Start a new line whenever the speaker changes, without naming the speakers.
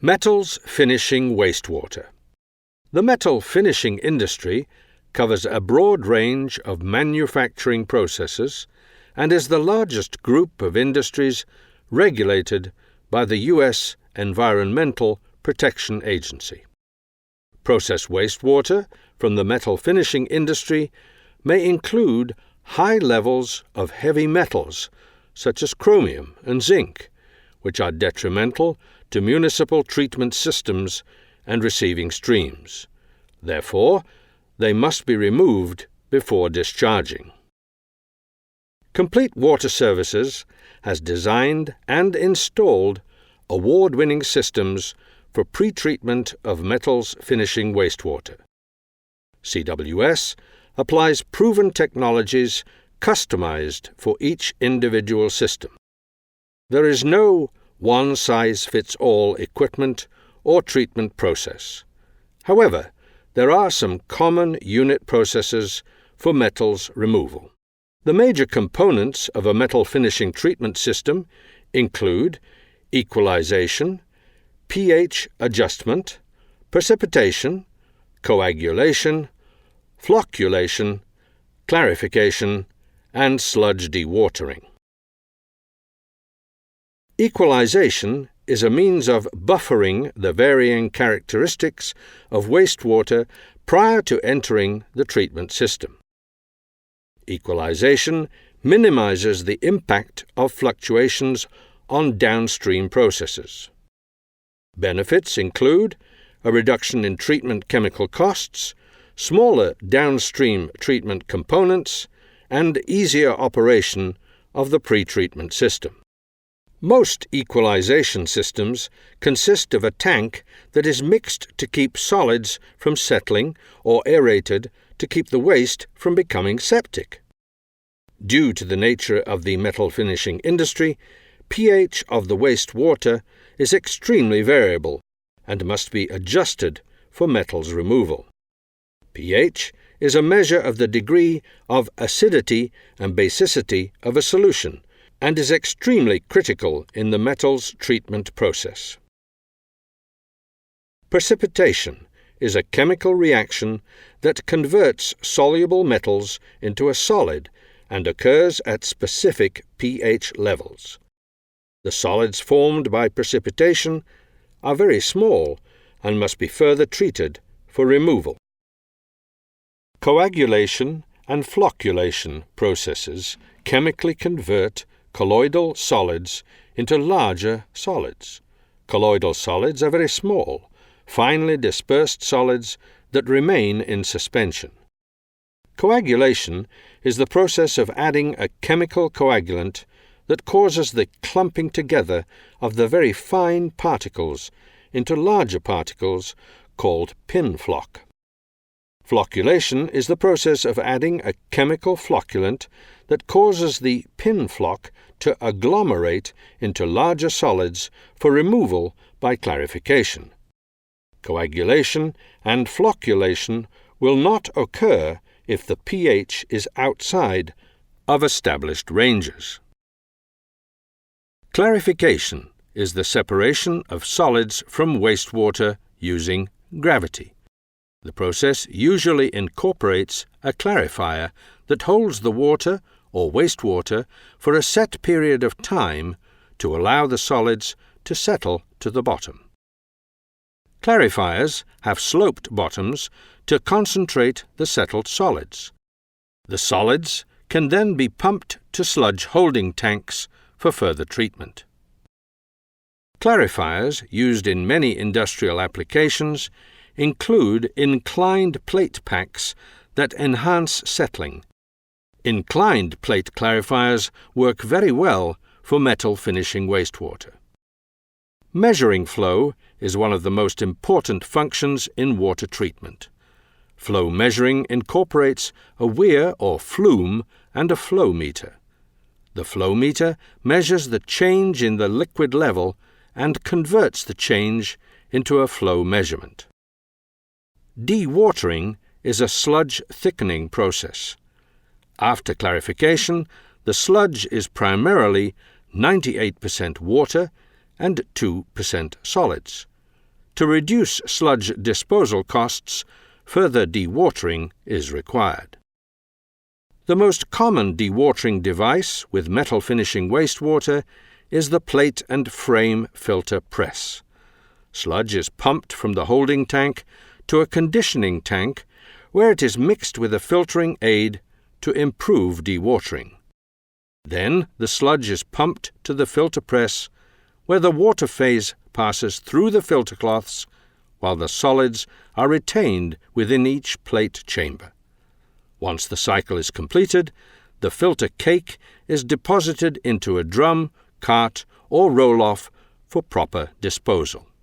Metals finishing wastewater. The metal finishing industry covers a broad range of manufacturing processes and is the largest group of industries regulated by the U.S. Environmental Protection Agency. Processed wastewater from the metal finishing industry may include high levels of heavy metals such as chromium and zinc, which are detrimental to municipal treatment systems and receiving streams. Therefore, they must be removed before discharging. Complete Water Services has designed and installed award-winning systems for pre-treatment of metals finishing wastewater. CWS applies proven technologies customized for each individual system. There is no one-size-fits-all equipment or treatment process. However, there are some common unit processes for metals removal. The major components of a metal finishing treatment system include equalization, pH adjustment, precipitation, coagulation, flocculation, clarification, and sludge dewatering. Equalization is a means of buffering the varying characteristics of wastewater prior to entering the treatment system. Equalization minimizes the impact of fluctuations on downstream processes. Benefits include a reduction in treatment chemical costs, smaller downstream treatment components, and easier operation of the pre-treatment system. Most equalization systems consist of a tank that is mixed to keep solids from settling or aerated to keep the waste from becoming septic. Due to the nature of the metal finishing industry, pH of the wastewater is extremely variable and must be adjusted for metals removal. pH is a measure of the degree of acidity and basicity of a solution, and is extremely critical in the metals treatment process. Precipitation is a chemical reaction that converts soluble metals into a solid and occurs at specific pH levels. The solids formed by precipitation are very small and must be further treated for removal. Coagulation and flocculation processes chemically convert colloidal solids into larger solids. Colloidal solids are very small, finely dispersed solids that remain in suspension. Coagulation is the process of adding a chemical coagulant that causes the clumping together of the very fine particles into larger particles called pin floc. Flocculation is the process of adding a chemical flocculant that causes the pin floc to agglomerate into larger solids for removal by clarification. Coagulation and flocculation will not occur if the pH is outside of established ranges. Clarification is the separation of solids from wastewater using gravity. The process usually incorporates a clarifier that holds the water or wastewater for a set period of time to allow the solids to settle to the bottom. Clarifiers have sloped bottoms to concentrate the settled solids. The solids can then be pumped to sludge holding tanks for further treatment. Clarifiers used in many industrial applications include inclined plate packs that enhance settling. Inclined plate clarifiers work very well for metal finishing wastewater. Measuring flow is one of the most important functions in water treatment. Flow measuring incorporates a weir or flume and a flow meter. The flow meter measures the change in the liquid level and converts the change into a flow measurement. Dewatering is a sludge thickening process. After clarification, the sludge is primarily 98% water and 2% solids. To reduce sludge disposal costs, further dewatering is required. The most common dewatering device with metal finishing wastewater is the plate and frame filter press. Sludge is pumped from the holding tank to a conditioning tank where it is mixed with a filtering aid to improve dewatering. Then the sludge is pumped to the filter press where the water phase passes through the filter cloths while the solids are retained within each plate chamber. Once the cycle is completed, the filter cake is deposited into a drum, cart, or roll-off for proper disposal.